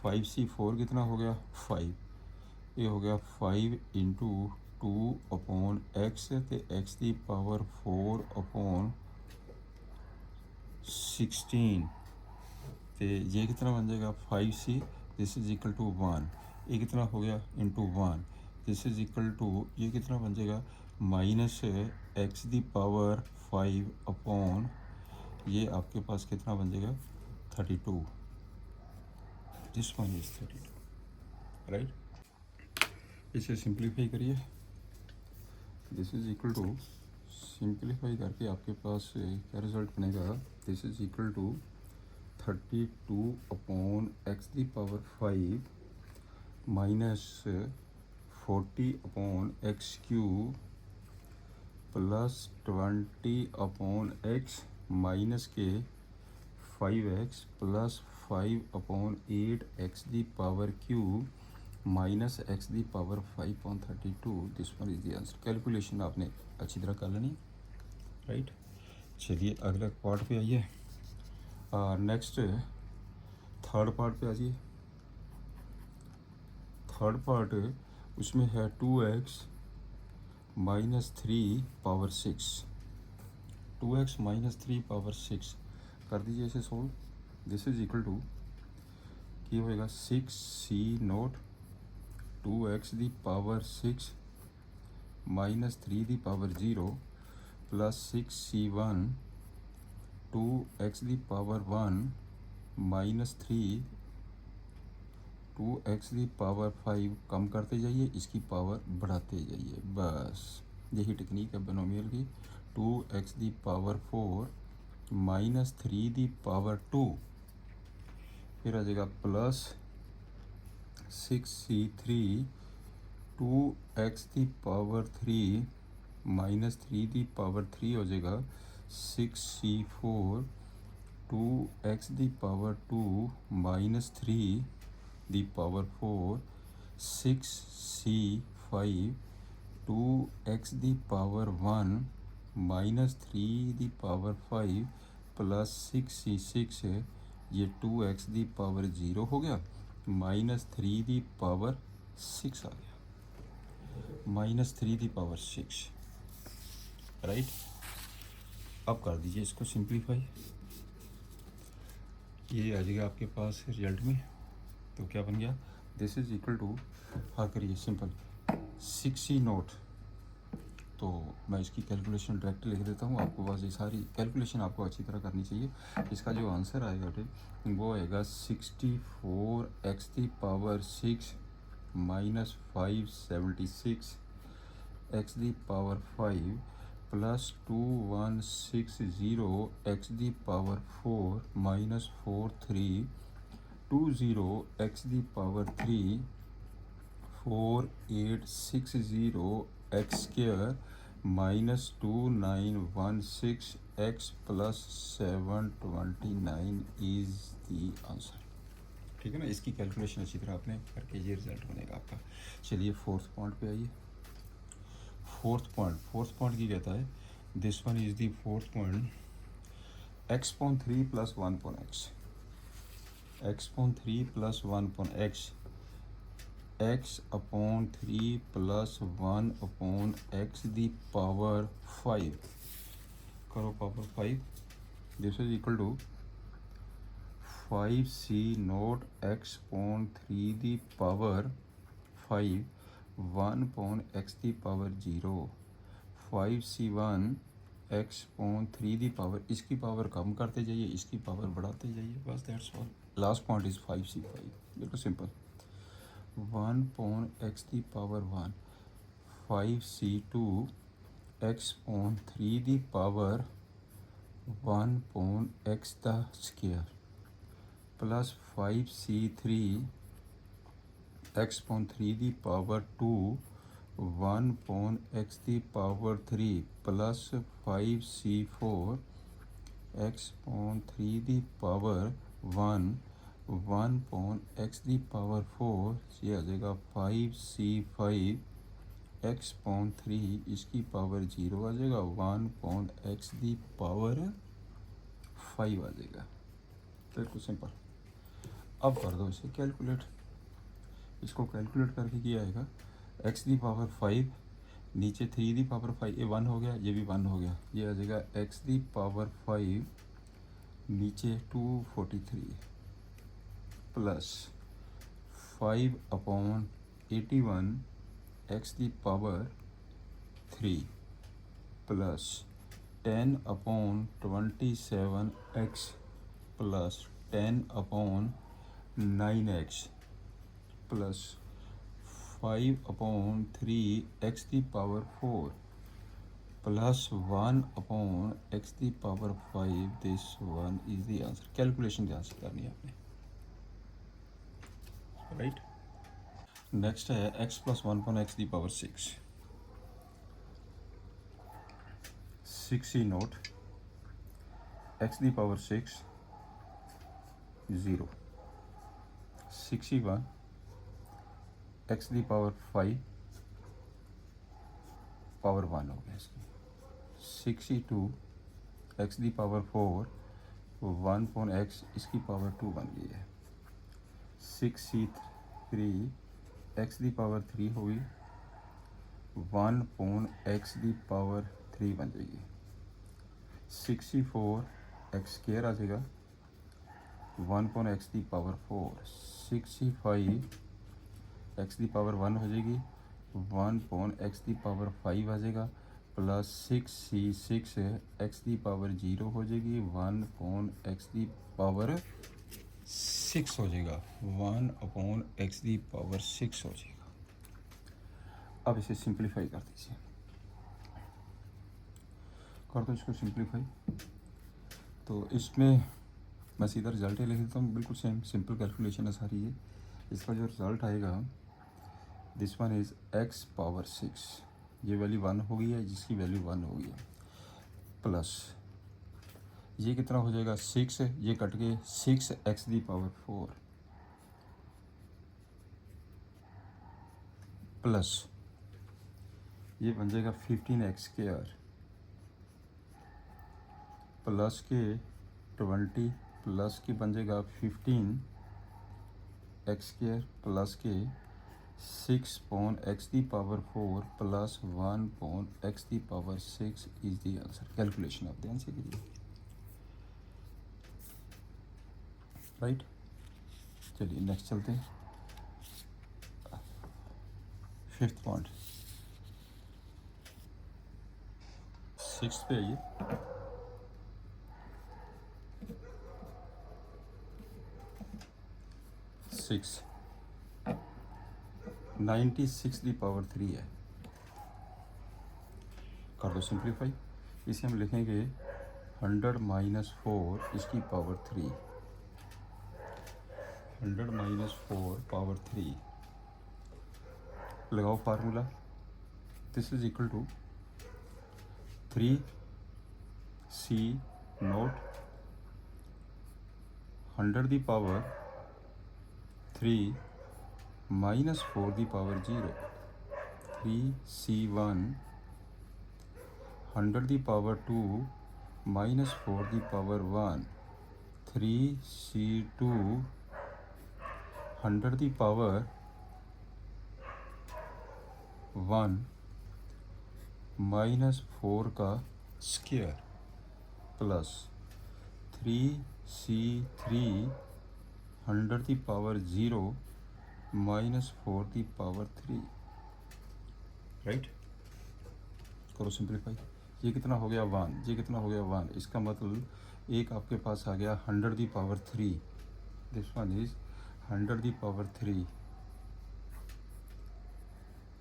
5c4 कितना हो गया 5, ये हो गया 5 इंटू 2/x, तो x दी पावर 4/16, तो ये कितना बन जाएगा 5c, this is equal to 1, ये कितना हो गया into 1, this is equal to ये कितना बन जाएगा -x दी पावर 5 ये आपके पास कितना बन जाएगा 32, दिस वन इज 32, राइट। इसे सिंप्लीफाई करिए, this is equal to, simplify करके आपके पास क्या रिजल्ट बनेगा, this is equal to 32/x the power 5 -40/x³ plus 20/x minus के 5x plus 5/8x the power cube minus x the power 5/32, this one is the answer. Calculation आपने अच्छी तरह कर लेनी, राइट। चलिए अगले पार्ट पे आइए, नेक्स्ट थर्ड पार्ट पे आ जाइए। थर्ड पार्ट उसमें है 2x - 3 पावर 6, 2x - 3 पावर 6 कर दीजिए इसे solve, this is equal to क्या होएगा 6c0 2x the power 6 -3 the power 0 plus 6c1 2x the power 1 -3 2x the power 5, कम करते जाइए, इसकी पावर बढ़ाते जाइए, बस यही टेक्निक है बाइनोमियल की। 2x the power 4 -3 the power 2, फिर आ जाएगा plus 6c3 2x the power 3 -3 the power 3 हो जाएगा 6c4 2x the power 2 -3 the power 4 6c5 2x the power 1 -3 the power 5 plus 6c6 ये 2x दी पावर 0 हो गया -3 the power 6 आ गया, -3 the power 6, right. अब कर दीजिए इसको सिंप्लीफाई, ये आ जाएगा आपके पास रिजल्ट में, तो क्या बन गया दिस इज इक्वल टू, हाँ करिए सिंपल 6c0, तो मैं इसकी कैलकुलेशन डायरेक्ट लिख देता हूँ, आपको बस ये सारी कैलकुलेशन आपको अच्छी तरह करनी चाहिए। इसका जो आंसर आएगा वो आएगा 64x the power 6 -576 x the power 5 plus 2160 x the power 4 minus 4320 x the power 3 4860 x square minus 2916 x plus 729 is the answer. ठीक है ना, इसकी कैलकुलेशन अच्छी तरह आपने करके ये रिजल्ट बनेगा आपका। चलिए फोर्थ पॉइंट पे आइए। फोर्थ पॉइंट की कहता है this one is the fourth point x point 3 plus 1 point x point 3 plus 1 point x upon 3 plus 1 upon x the power 5 करो power 5 this is equal to 5c nought x pawn 3 the power 5 1 pawn x the power 0 5c1 x pawn 3 the power, इसकी power कम करते जाइए, इसकी power बढ़ाते जाइए, बस that's all. Last point is 5c5, बिल्कुल simple. 1 pawn x the power 1 5c2 x pawn 3 the power 1 pawn x the square plus 5c3 x pawn 3 the power 2 1 pawn x the power 3 plus 5c4 x pawn 3 the power 1 1 pawn x the power 4, ये आ जाएगा 5c5 x pawn 3 इसकी power 0 आ जाएगा, 1 pawn x the power 5 आ जाएगा। बिल्कुल simple. अब कर दो इसे कैलकुलेट, इसको कैलकुलेट करके क्या आएगा, एक्स दी पावर 5 नीचे 3 दी पावर 5, ये 1 हो गया, ये भी 1 हो गया, ये आ जाएगा एक्स दी पावर 5 नीचे 243 plus 5 upon 81 x the power 3 plus 10 upon 27 x plus 10 upon 9x plus 5 upon 3 x the power 4 plus 1 upon x the power 5, this one is the answer. Calculation ध्यान से करनी है आपने, राइट। नेक्स्ट है x plus 1 upon x the power 6 he naught x the power 6 0 61 x the power 5 power 1 हो गया इसकी, 62 x the power 4 1 pawn x इसकी पावर 2 बन गई है, 63 एक्स दी पावर 3 होगी, 1 पॉन एक्स दी पावर 3 बन जाएगी, 64 एक्स स्क्वायर आ जाएगा, 1 pawn x the power 4, 65 x the power 1 हो जाएगी, 1 पॉन एक्स दी पावर 5 आ जाएगा, plus 6c6 x the power 0 हो जाएगी, 1 पॉन एक्स दी पावर 6 हो जाएगा, 1 अपॉन एक्स दी पावर 6 हो जाएगा। अब इसे सिंप्लीफाई कर दीजिए, कर दो इसको सिंप्लीफाई। तो इसमें मैं सीधा रिजल्ट ही लिख देता हूँ, बिल्कुल सेम सिंपल कैलकुलेशन है सारी ये। इसका जो रिज़ल्ट आएगा this one is x power 6, ये वैल्यू 1 हो गई है, जिसकी वैल्यू 1 हो गई है, प्लस ये कितना हो जाएगा 6, ये कट के 6 एक्स दी पावर 4 प्लस ये बन जाएगा 15 एक्स स्क्वायर प्लस के 20 प्लस के बन जाएगा 15 एक्स स्क्वायर प्लस के 6 upon x the power 4 plus 1 pawn x the power 6 is the answer. Calculation आप ध्यान से कीजिए, राइट। चलिए नेक्स्ट चलते हैं, फिफ्थ पॉइंट, 6 पे आइए। सिक्स 96 दी पावर 3 है, कर दो सिंप्लीफाई। इसे हम लिखेंगे 100 माइनस 4 इसकी पावर 3, 100 माइनस 4 पावर 3। लगाओ formula, this is equal to 3c nought 100 the power 3 minus 4 the power 0, 3c1 100 the power 2 minus 4 the power 1, 3c2 100 the power 1 minus 4 का square plus 3c3 100 the power 0 minus 4 the power 3। Right, करो simplify. ये कितना हो गया 1, ये कितना हो गया 1। इसका मतलब एक आपके पास आ गया 100 the power 3, this one is 100 the power 3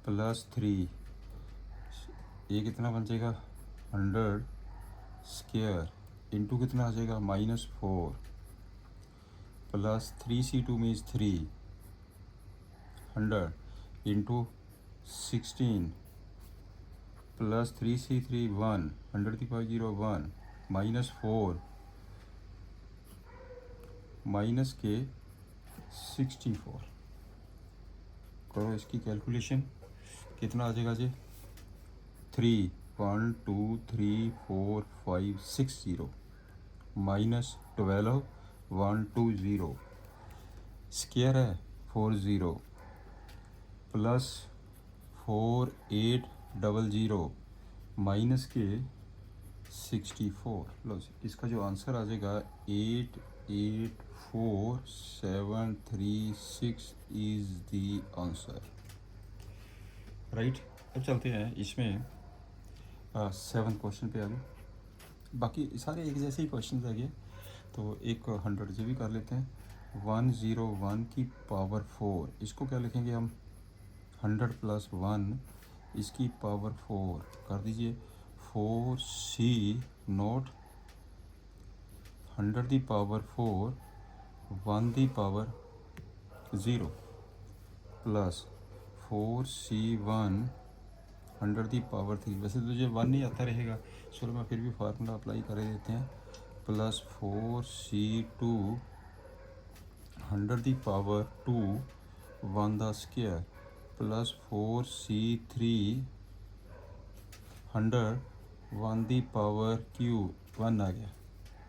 plus 3। ये कितना बन जाएगा 100 स्क्वायर इंटू कितना आ जाएगा minus 4 plus 3c2 means 3, 100 into 16 plus 3c3 1, 100 की पावर 0 1 माइनस 4 माइनस के 64। करो इसकी कैलकुलेशन, कितना आ जाएगा जी 3 1 2 3 4 5 6 0 माइनस 12 1 2 0 स्क्वायर है 4 0 प्लस 4 8 00 माइनस के 64। लो इसका जो आंसर आ जाएगा 884736 इज़ दी आंसर। राइट, अब चलते हैं इसमें 7 क्वेश्चन पे आगे। बाकी सारे एक जैसे ही क्वेश्चन रह गए, तो एक 100 ये भी कर लेते हैं। 101 की पावर 4, इसको क्या लिखेंगे हम 100 प्लस 1 इसकी पावर 4 कर दीजिए 4c note 100 the power 4 1 the power 0 plus 4c1 100 the power 3। वैसे तो जो 1 नहीं आता रहेगा, चलो मैं फिर भी फार्मूला अप्लाई कर देते हैं, प्लस 4c2 100 दी पावर 2 1 दा square plus 4c3 100 1 the power Q 1 आ गया।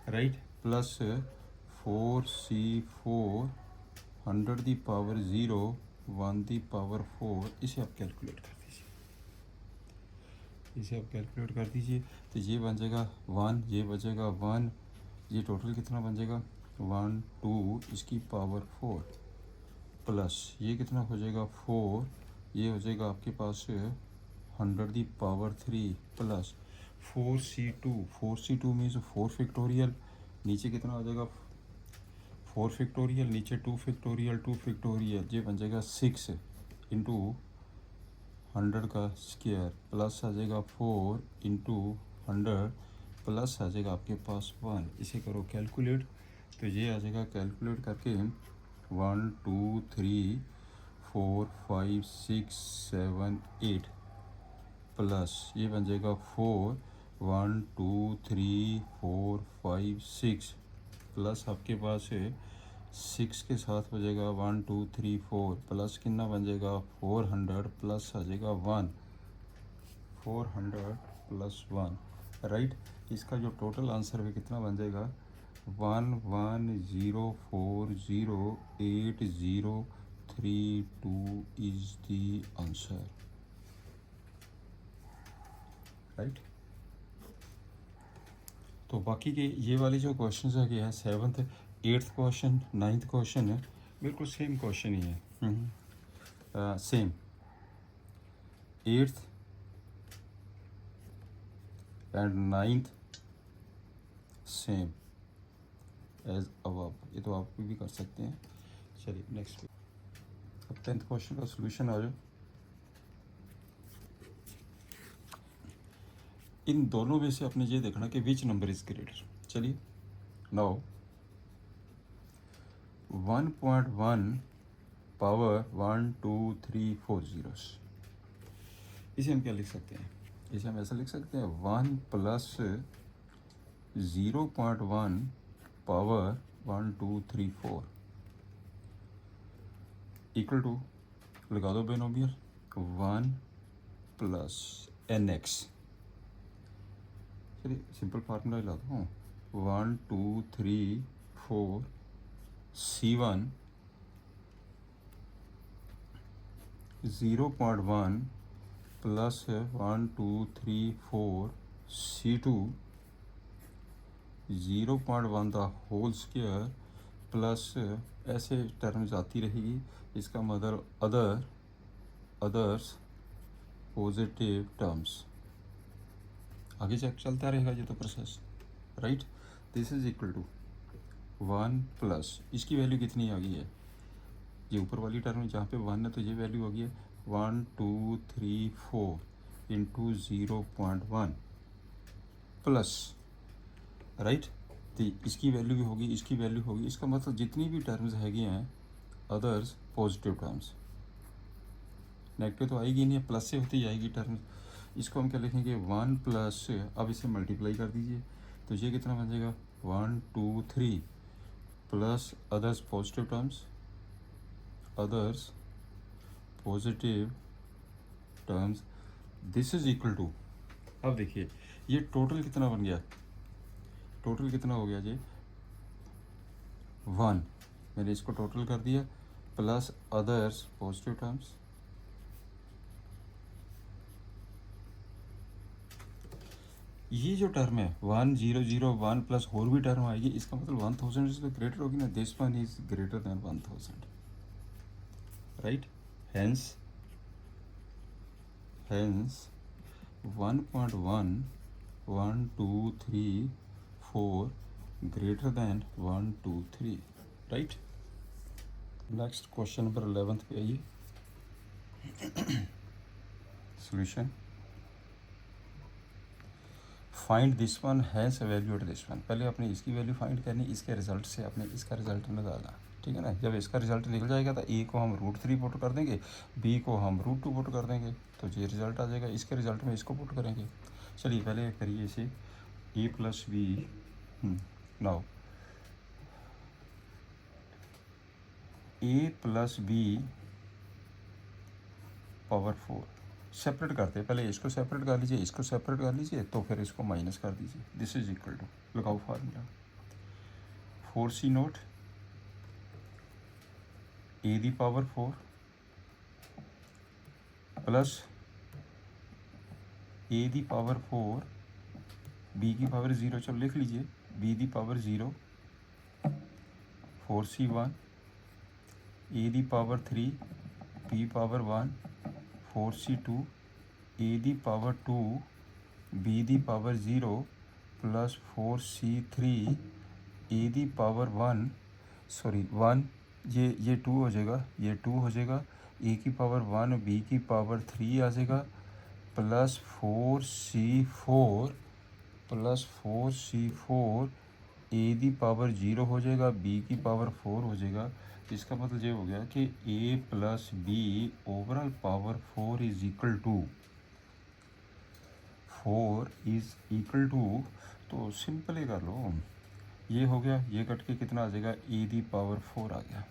Right, plus 4c4 100 the power 0 1 the power 4। इसे आप कैलकुलेट कर दीजिए, इसे आप कैलकुलेट कर दीजिए। तो ये बन जाएगा 1, ये बचेगा 1, ये टोटल कितना बन जाएगा 1 2 इसकी पावर 4 प्लस ये कितना हो जाएगा 4, ये हो जाएगा आपके पास 100 the power 3 plus 4c2 means 4 factorial, नीचे कितना आ जाएगा 4 फैक्टोरियल, नीचे 2 फैक्टोरियल 2 फैक्टोरियल, ये बन जाएगा 6 इंटू 100 का स्क्वायर प्लस आ जाएगा 4 इंटू 100 प्लस आ जाएगा आपके पास 1। इसे करो कैलकुलेट, तो ये आ जाएगा कैलकुलेट करके 1 2 3 4 5 6 7 8 प्लस ये बन जाएगा 4 1 2 3 4 5 6 प्लस आपके पास है 6 के साथ हो जाएगा 1 2 3 4 प्लस कितना बन जाएगा 400 प्लस आ जाएगा 1, 400 प्लस 1। राइट, इसका जो टोटल आंसर है कितना बन जाएगा 11040832 इज दी आंसर। राइट, तो बाकी के ये वाले जो क्वेश्चन है कि है 7th 8th question 9th question है, बिल्कुल सेम क्वेश्चन ही है। Same 8th and 9th same as अब, ये तो आप भी कर सकते हैं। चलिए नेक्स्ट, अब 10th क्वेश्चन का सोल्यूशन आ जाओ। इन दोनों में से आपने ये देखना कि विच नंबर इज़ ग्रेटर। चलिए नाउ 1.1 पावर 1 2 3 4 zeros, इसे हम क्या लिख सकते हैं? इसे हम ऐसा लिख सकते हैं 1 प्लस 0.1 पावर 1 2 3 4 इक्वल टू, लगा दो बाइनोमियल, 1 प्लस nx। चलिए सिंपल फार्मूला ला दो, 1 2 3 4 C1 0.1 plus 1 2 3 4 C2 0.1 the whole square plus ऐसे टर्म्स आती रहेगी, इसका मतलब अदर्स पॉजिटिव टर्म्स, आगे चलता रहेगा ये तो process, right. This is equal to 1 plus, इसकी वैल्यू कितनी आ गई है, ये ऊपर वाली टर्म जहाँ पे 1 है तो ये वैल्यू आ गई है 1 2 3 4 इंटू 0.1 प्लस, राइट। तो इसकी वैल्यू भी होगी, इसकी वैल्यू होगी, इसका मतलब जितनी भी टर्म्स हैगी हैं अदर्स पॉजिटिव टर्म्स, नेगेटिव तो आएगी नहीं, प्लस से होती जाएगी टर्म्स। इसको हम क्या लिखेंगे 1 प्लस, अब इसे मल्टीप्लाई कर दीजिए तो ये कितना बन जाएगा 1 2 3 plus others positive terms, others positive terms, this is equal to, अब देखिए ये टोटल कितना बन गया, टोटल कितना हो गया जी 1, मैंने इसको टोटल कर दिया, प्लस अदर्स पॉजिटिव टर्म्स, ये जो टर्म है 1 0 0 1 प्लस और भी टर्म आएगी, इसका मतलब 1000 से तो ग्रेटर होगी ना, this one is greater then 1000, right. Hence 1.1 1 2 3 4 greater than 1 2 3, right. Next question number 11 पे आइए, solution, find this one has value at this one, पहले आपने इसकी वैल्यू फाइंड करनी, इसके रिजल्ट से आपने इसका रिजल्ट निकालना, ठीक है ना। जब इसका रिजल्ट निकल जाएगा तो ए को हम √3 पुट कर देंगे, बी को हम √2 पुट कर देंगे, तो ये रिजल्ट आ जाएगा, इसके रिजल्ट में इसको पुट करेंगे। चलिए पहले करिए इसे ए प्लस बी, नाउ ए प्लस बी पावर 4 सेपरेट करते हैं, पहले इसको सेपरेट कर लीजिए, इसको सेपरेट कर लीजिए, तो फिर इसको माइनस कर दीजिए, दिस इज इक्वल टू, लगाओ formula 4C0 a the power 4 plus a the power 4 b की पावर 0, चलो लिख लीजिए, b the power 0 4C1 a the power 3 b power 1 4C2 a the power 2 b the power 0 plus 4C3 a the power 1 ये 2 हो जाएगा, ये 2 हो जाएगा, ए की पावर 1 बी की पावर 3 आ जाएगा, plus 4C4 A the power 0 हो जाएगा, बी की पावर 4 हो जाएगा। इसका मतलब ये हो गया कि A plus B overall power 4 is equal to, तो सिंपल ही कर लो, ये हो गया, ये कट के कितना आ जाएगा ए दी पावर 4 आ गया,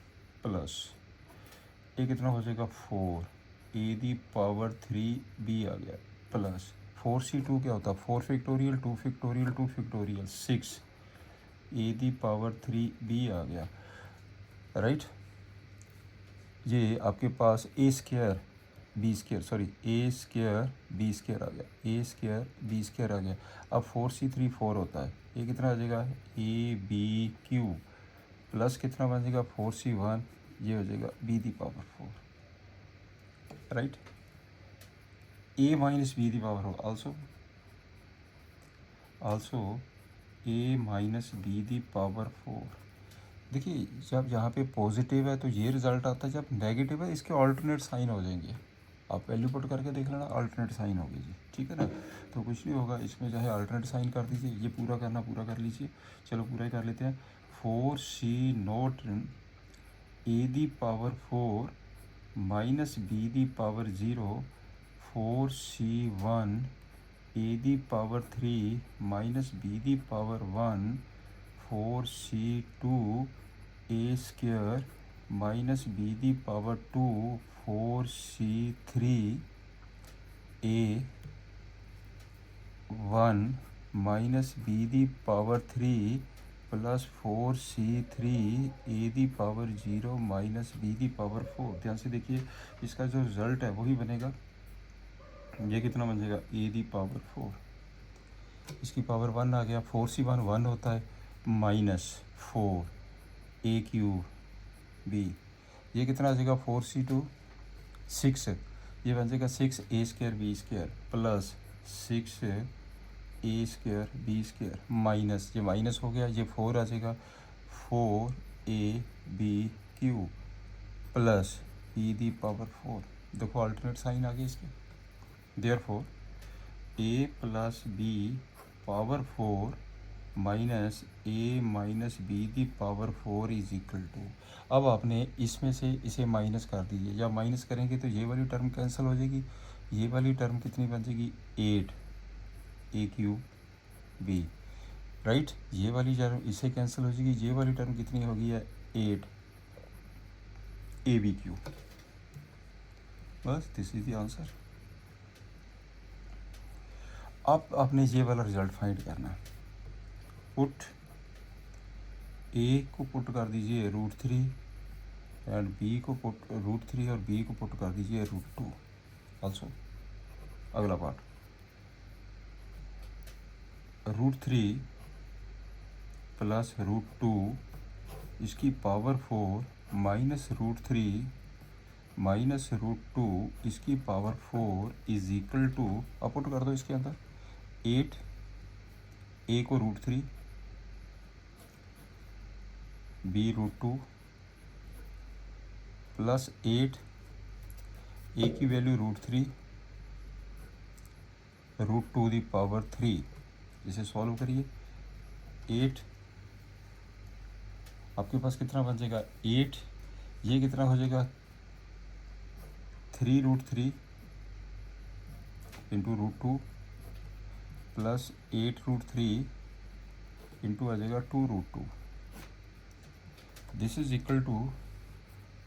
प्लस ये कितना हो जाएगा 4 ए दी पावर 3 बी आ गया, प्लस 4C2 क्या होता है 4 factorial 2 factorial 2 factorial 6 A the power 3 B आ गया, राइट। ये आपके पास A square B square B square आ गया, ए स्क्वायर बी स्क्वायर आ गया। अब 4C3 4 होता है, ये कितना आ जाएगा ए बी क्यू, प्लस कितना बन जाएगा 4C1, ये हो जाएगा B the power 4, right. A minus B the power हो also A minus B the power 4। देखिए जब यहाँ पे पॉजिटिव है तो ये रिज़ल्ट आता है, जब नेगेटिव है इसके ऑल्टरनेट साइन हो जाएंगे, आप वैल्यू पुट करके देख लेना, अल्टरनेट साइन होगी जी, ठीक है ना। तो कुछ नहीं होगा, इसमें जो है अल्टरनेट साइन कर दीजिए, ये पूरा करना पूरा कर लीजिए। चलो पूरा ही कर लेते हैं। 4c0 a the power 4 minus b the power 0, 4c1 a the power 3 minus b the power 1, 4c2 a square minus b the power 2, 4c3 a 1 minus b the power 3 plus 4c3 a the power 0 minus b the power 4। ध्यान से देखिए, इसका जो result है वही बनेगा। ये कितना बन जाएगा, a दी पावर 4, इसकी पावर 1 आ गया, 4c1 1 होता है, माइनस 4 a क्यूब b, ये कितना आ जाएगा 4c2 6, ये बन जाएगा 6 a square b square plus 6 a square b square minus, ये माइनस हो गया, ये 4 आ जाएगा 4 a b cube plus e the power 4। देखो अल्टरनेट साइन आ गया इसके, therefore a plus b power 4 minus a minus B the power 4 is equal to, अब आपने इसमें से इसे माइनस कर दीजिए, जब माइनस करेंगे तो ये वाली टर्म कैंसिल हो जाएगी, ये वाली टर्म कितनी बन जाएगी 8 a क्यूब b, राइट। ये वाली टर्म इससे कैंसिल हो जाएगी, ये वाली टर्म कितनी होगी है 8 a b क्यूब, बस दिस इज द आंसर। अब आपने ये वाला रिजल्ट फाइंड करना है। पुट a को पुट कर दीजिए √3 एंड b को पुट √3 और b को पुट कर दीजिए √2 ऑल्सो। अगला पार्ट, √3 प्लस √2 इसकी पावर 4 माइनस √3 माइनस √2 इसकी पावर 4 इज इक्वल टू, अब पुट कर दो इसके अंदर 8 a को √3 b √2 प्लस 8 a की वैल्यू √3 √2 दी पावर 3, इसे सॉल्व करिए। 8 आपके पास कितना बन जाएगा 8, ये कितना हो जाएगा 3√3 इंटू √2 प्लस 8√3 इंटू आ जाएगा 2√2, this is equal to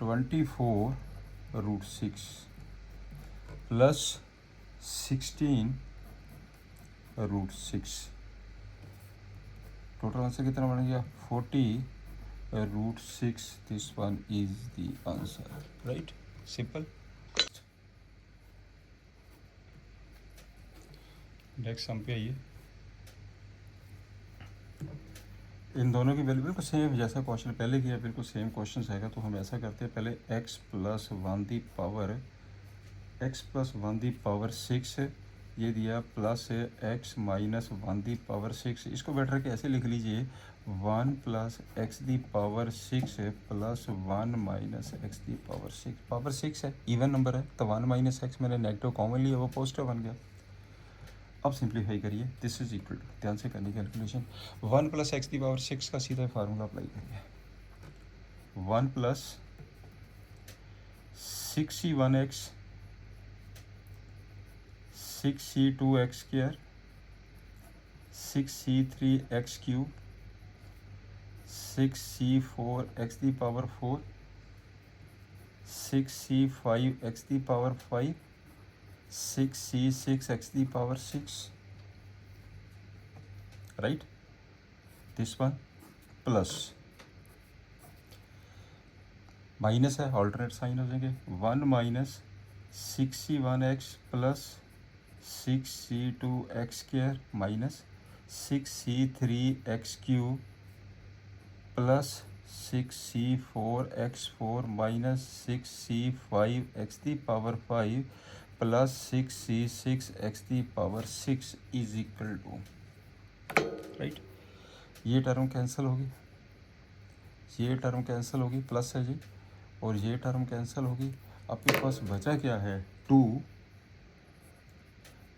24√6 plus 16√6, total answer कितना बन गया 40√6। This one is the answer, right, simple. Next sum पे आइए। इन दोनों की वैल्यू बिल्कुल सेम, जैसा क्वेश्चन पहले किया बिल्कुल सेम क्वेश्चन आएगा। तो हम ऐसा करते हैं, पहले x प्लस 1 दी पावर 6 ये दिया, प्लस x माइनस 1 दी पावर 6, इसको बेटर के ऐसे लिख लीजिए 1 plus x the power 6 plus 1 minus x the power 6, power 6 है, इवन नंबर है तो 1 माइनस x मैंने नेगेटिव कॉमन लिया, वो पॉजिटिव बन गया। अब सिंप्लीफाई करिए, दिस इज इक्वल टू, ध्यान से करनी calculation, 1 plus x the power 6 का सीधा फार्मूला अप्लाई करिए, 1 plus 6c1x 6c2x square 6c3x cube 6c4x the power 4 6c5x the power 5 6c6x the power 6, right, this one plus minus है, alternate sign हो जाएंगे, 1 minus 6c1x plus 6c2x square minus 6c3x cube plus 6c4x4 minus 6c5x the power 5 plus 6c6x the power 6 is equal to, right. ये term cancel होगी, ये term cancel होगी, plus है जी, और ये टर्म कैंसिल होगी। आपके पास बचा क्या है 2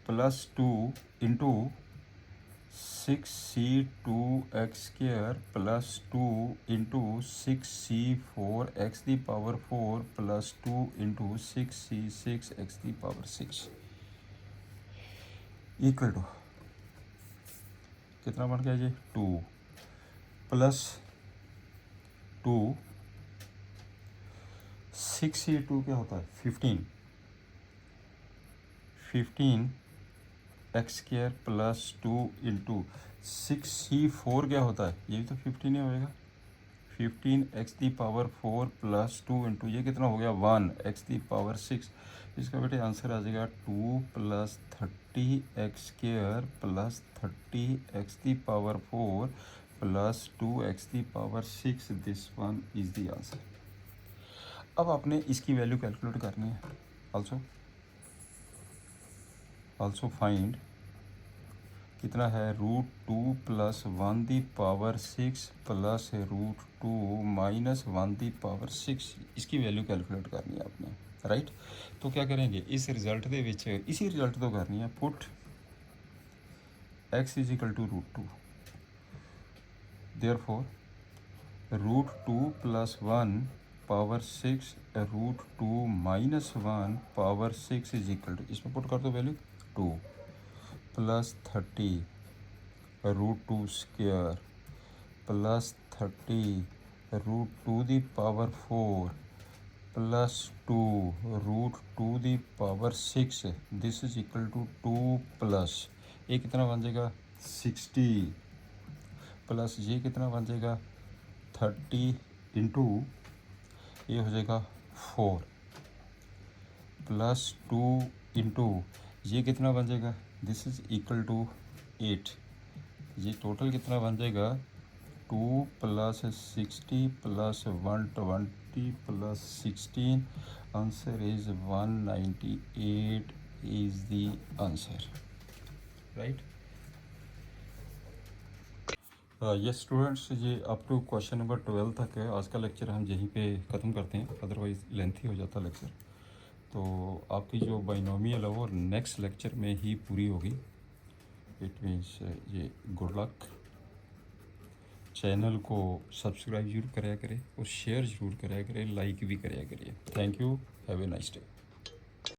plus 2 into 6c2x² plus 2 into 6c4x the power 4 plus 2 into 6c6x the power 6 equal to कितना बन गया जी 2 प्लस 2 6c2 क्या होता है 15 प्लस 2 इंटू 6c4 क्या होता है ये भी तो 15 ही होएगा 15x दी पावर 4 प्लस 2 इंटू ये कितना हो गया 1x दी पावर 6 इसका बेटे आंसर आ जाएगा 2 plus 30x² plus 30x the power 4 plus 2x the power 6 this one is the answer. अब आपने इसकी वैल्यू कैलकुलेट करनी है आल्सो फाइंड कितना है √2 प्लस 1 दी पावर 6 प्लस √2 माइनस 1 दी पावर 6 इसकी वैल्यू कैलकुलेट करनी है आपने राइट। तो क्या करेंगे इस रिजल्ट दे विच इसी रिजल्ट तो करनी है put x is equal to √2 therefore √2 plus 1 power 6 √2 minus 1 power 6 is equal to इसमें पुट कर दो value 2 plus 30 √2² plus 30 √2 the power 4 plus 2 √2 the power 6 this is equal to 2 plus ये कितना बन जाएगा 60 प्लस ये कितना बन जाएगा 30 इंटू ये हो जाएगा 4 प्लस 2 इंटू ये कितना बन जाएगा दिस इज इक्वल टू 8 ये टोटल कितना बन जाएगा 2 plus 60 plus 120 plus 16 answer is 198 is the answer right. Yes students ये अप टू क्वेश्चन नंबर 12 तक है। आज का लेक्चर हम यहीं पे ख़त्म करते हैं अदरवाइज़ लेंथी हो जाता लेक्चर। तो आपकी जो बाइनोमियल है वो नेक्स्ट लेक्चर में ही पूरी होगी। इट मीन्स ये गुड लक। चैनल को सब्सक्राइब जरूर कराया करें और शेयर ज़रूर कराया करें, लाइक भी कराया करिए। Thank you, have a nice day.